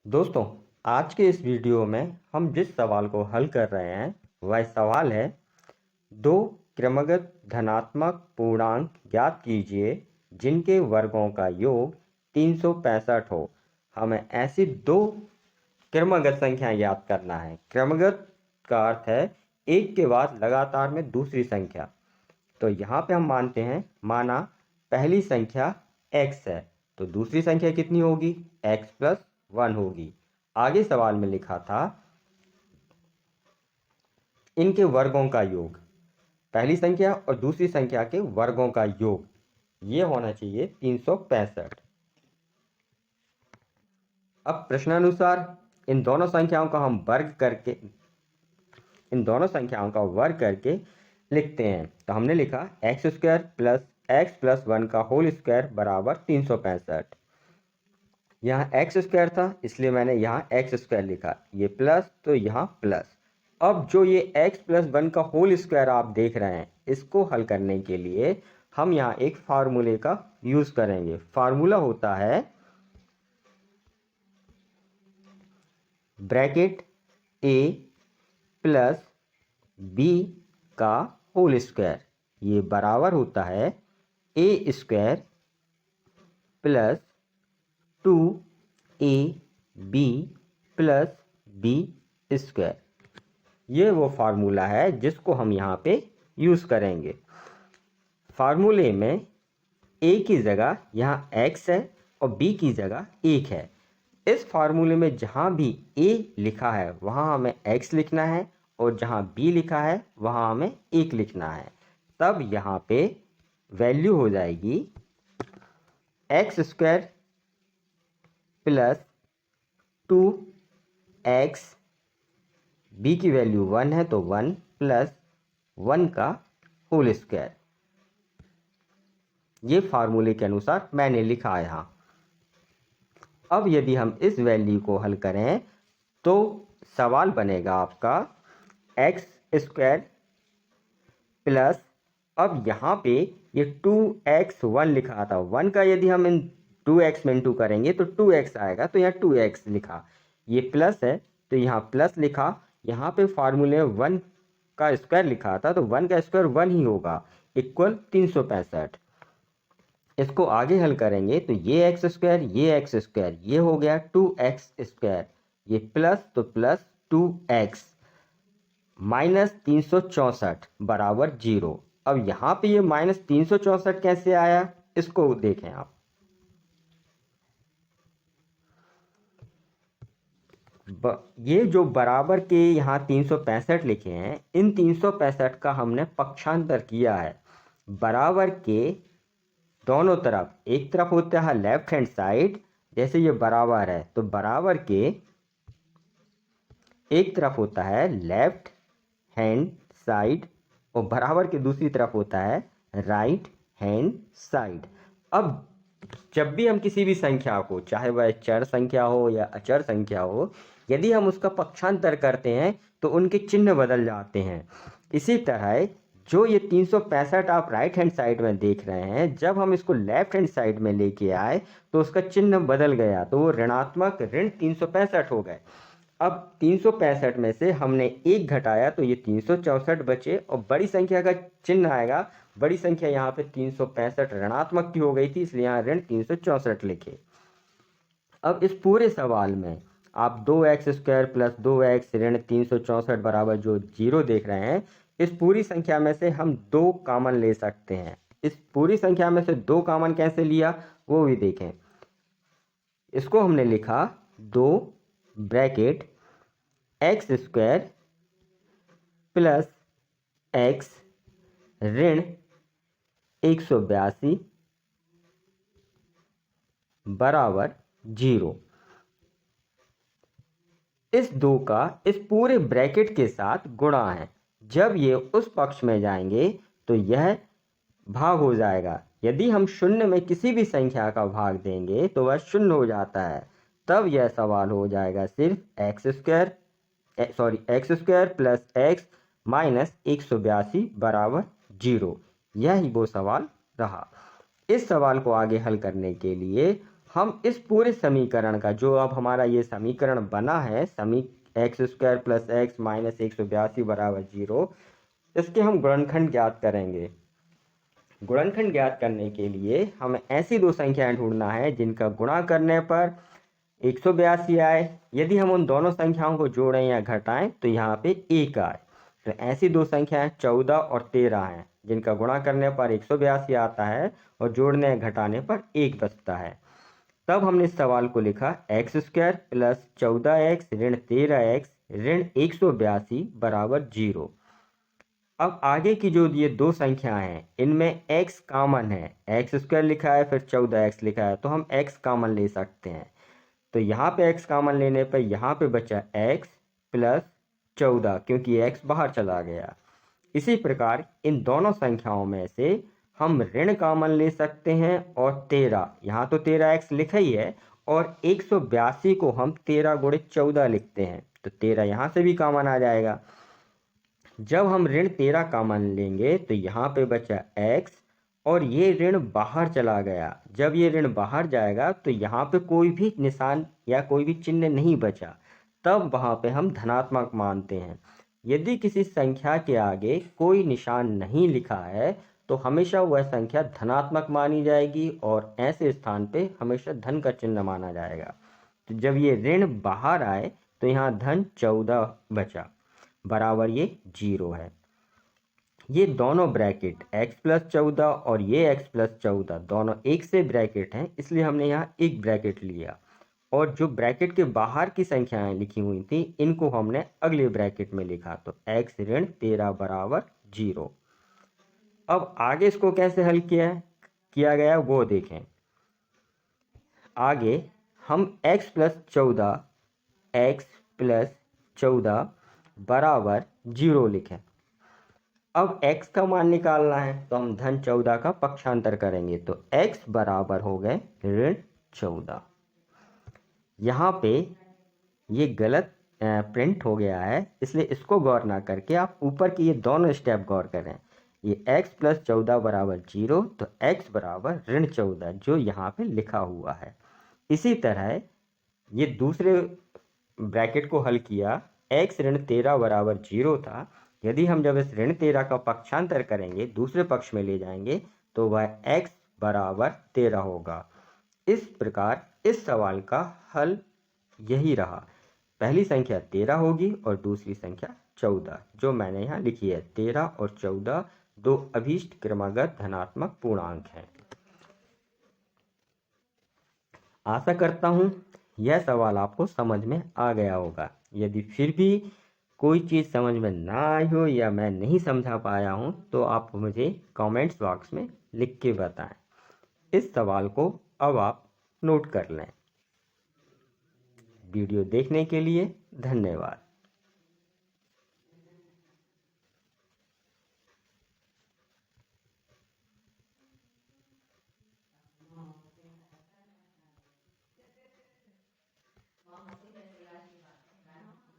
दोस्तों, आज के इस वीडियो में हम जिस सवाल को हल कर रहे हैं वह सवाल है, दो क्रमगत धनात्मक पूर्णांक ज्ञात कीजिए जिनके वर्गों का योग 365 हो। हमें ऐसी दो क्रमगत संख्याएं ज्ञात करना है। क्रमगत का अर्थ है एक के बाद लगातार में दूसरी संख्या। तो यहाँ पे हम मानते हैं, माना पहली संख्या x है तो दूसरी संख्या कितनी होगी, x+1 होगी। आगे सवाल में लिखा था इनके वर्गों का योग, पहली संख्या और दूसरी संख्या के वर्गों का योग ये होना चाहिए 365। अब प्रश्नानुसार इन दोनों संख्याओं का हम वर्ग करके लिखते हैं। तो हमने लिखा x² प्लस x+1 का होल स्क्वायर बराबर 365। यहाँ x² था इसलिए मैंने यहाँ x² लिखा, ये प्लस तो यहाँ प्लस। अब जो ये x+1 का होल स्क्वायर आप देख रहे हैं, इसको हल करने के लिए हम यहाँ एक फार्मूले का यूज़ करेंगे। फार्मूला होता है ब्रैकेट a प्लस b का होल स्क्वायर, ये बराबर होता है a² plus 2ab plus b²। ये वो फार्मूला है जिसको हम यहाँ पे यूज़ करेंगे। फार्मूले में a की जगह यहाँ x है और b की जगह 1 है। इस फार्मूले में जहाँ भी a लिखा है वहाँ हमें x लिखना है और जहाँ b लिखा है वहाँ हमें 1 लिखना है। तब यहाँ पे वैल्यू हो जाएगी x² प्लस 2x, b की वैल्यू 1 है तो 1 प्लस 1 का होल स्क्वायर। ये फार्मूले के अनुसार मैंने लिखा है यहाँ। अब यदि हम इस वैल्यू को हल करें तो सवाल बनेगा आपका x² प्लस, अब यहाँ पे ये 2x1 लिखा था, 1 का यदि हम इन 2x में इंटू करेंगे तो 2x आएगा, तो यहाँ 2x लिखा। ये प्लस है तो यहाँ प्लस लिखा। यहाँ पे फार्मूले में 1 का स्क्वायर लिखा था तो 1 का स्क्वायर 1 ही होगा, इक्वल 365। इसको आगे हल करेंगे तो ये x² ये हो गया 2x², ये प्लस तो प्लस 2x माइनस 364 बराबर 0। अब यहाँ पे ये माइनस 364 कैसे आया, इसको देखें आप। ये जो बराबर के यहाँ 365 लिखे हैं, इन 365 का हमने पक्षांतर किया है। बराबर के दोनों तरफ, एक तरफ होता है लेफ्ट हैंड साइड, जैसे ये बराबर है तो बराबर के एक तरफ होता है लेफ्ट हैंड साइड और बराबर के दूसरी तरफ होता है राइट हैंड साइड। अब जब भी हम किसी भी संख्या को, चाहे वह चर संख्या हो या अचर संख्या हो, यदि हम उसका पक्षांतर करते हैं तो उनके चिन्ह बदल जाते हैं। इसी तरह जो ये 365 आप राइट हैंड साइड में देख रहे हैं, जब हम इसको लेफ्ट हैंड साइड में लेके आए तो उसका चिन्ह बदल गया, तो वो ऋणात्मक ऋण 365 हो गए। अब 365 में से हमने 1 घटाया तो ये 364 बचे और बड़ी संख्या का चिन्ह आएगा। बड़ी संख्या यहाँ पे 365 ऋणात्मक की हो गई थी, इसलिए यहाँ ऋण 364 लिखे। अब इस पूरे सवाल में आप 2x² प्लस 2x ऋण 364 बराबर जो 0 देख रहे हैं, इस पूरी संख्या में से हम 2 कॉमन ले सकते हैं। इस पूरी संख्या में से 2 कॉमन कैसे लिया वो भी देखें। इसको हमने लिखा 2 ब्रैकेट x² प्लस x ऋण 182 बराबर 0। इस 2 का इस पूरे ब्रैकेट के साथ गुणा है। जब ये उस पक्ष में जाएंगे तो यह भाग हो जाएगा। यदि हम शून्य में किसी भी संख्या का भाग देंगे तो वह शून्य हो जाता है। तब यह सवाल हो जाएगा सिर्फ x² प्लस x माइनस 182 बराबर 0। यही वो सवाल रहा। इस सवाल को आगे हल करने के लिए हम इस पूरे समीकरण का, जो अब हमारा ये समीकरण बना है, x square plus x minus 182 बराबर 0, इसके हम गुणनखंड ज्ञात करेंगे। गुणनखंड ज्ञात करने के लिए हमें ऐसी दो संख्याएं ढूंढना है जिनका गुणा करने पर 182 आए। यदि हम उन दोनों संख्याओं को जोड़ें या घटाएं तो यहाँ पे 1 आए। तो ऐसी दो संख्याएं 14 और 13 हैं जिनका गुणा करने पर 182 आता है और जोड़ने या घटाने पर 1 बचता है। तब हमने इस सवाल को लिखा एक्स स्क्वायर प्लस 14x ऋण 13x ऋण 182 बराबर 0। अब आगे की जो ये दो संख्याएं हैं इनमें x कॉमन है, एक्स स्क्वायर लिखा है फिर 14x लिखा है, तो हम x कॉमन ले सकते हैं। तो यहाँ पे x कॉमन लेने पर यहाँ पे बचा x प्लस 14, क्योंकि x बाहर चला गया। इसी प्रकार इन दोनों संख्याओं में से हम ऋण कॉमन ले सकते हैं और 13, यहाँ तो 13x लिखा ही है, और 182 को हम 13 गुणित 14 लिखते हैं, तो 13 यहाँ से भी कॉमन आ जाएगा। जब हम ऋण 13 कॉमन लेंगे तो यहाँ पे बचा x और ये ऋण बाहर चला गया। जब ये ऋण बाहर जाएगा तो यहाँ पे कोई भी निशान या कोई भी चिन्ह नहीं बचा, तब वहाँ पे हम धनात्मक मानते हैं। यदि किसी संख्या के आगे कोई निशान नहीं लिखा है तो हमेशा वह संख्या धनात्मक मानी जाएगी और ऐसे स्थान पे हमेशा धन का चिन्ह माना जाएगा। तो जब ये ऋण बाहर आए तो यहाँ धन 14 बचा, बराबर ये 0 है। ये दोनों ब्रैकेट x प्लस 14 और ये x प्लस 14 दोनों एक से ब्रैकेट हैं, इसलिए हमने यहाँ एक ब्रैकेट लिया, और जो ब्रैकेट के बाहर की संख्याएं लिखी हुई थी इनको हमने अगले ब्रैकेट में लिखा, तो x ऋण 13 बराबर 0। अब आगे इसको कैसे हल किया गया वो देखें। आगे हम x प्लस 14 बराबर 0 लिखें। अब x का मान निकालना है तो हम धन 14 का पक्षांतर करेंगे, तो x बराबर हो गए ऋण 14। यहाँ पे ये गलत प्रिंट हो गया है, इसलिए इसको गौर ना करके आप ऊपर की ये दोनों स्टेप गौर करें। ये x प्लस 14 बराबर 0, तो x बराबर ऋण 14 जो यहाँ पे लिखा हुआ है। इसी तरह ये दूसरे ब्रैकेट को हल किया, x ऋण 13 बराबर 0 था। यदि हम जब इस ऋण 13 का पक्षांतर करेंगे, दूसरे पक्ष में ले जाएंगे, तो वह x बराबर 13 होगा। इस प्रकार इस सवाल का हल यही रहा। पहली संख्या 13 होगी और दूसरी संख्या 14, जो मैंने यहाँ लिखी है। 13 और 14 दो अभीष्ट क्रमागत धनात्मक पूर्णांक हैं। आशा करता हूँ यह सवाल आपको समझ में आ गया होगा। यदि फिर भी कोई चीज़ समझ में ना आई हो या मैं नहीं समझा पाया हूँ तो आप मुझे कमेंट्स बॉक्स में लिख के बताएं। इस सवाल को अब आप नोट कर लें। वीडियो देखने के लिए धन्यवाद।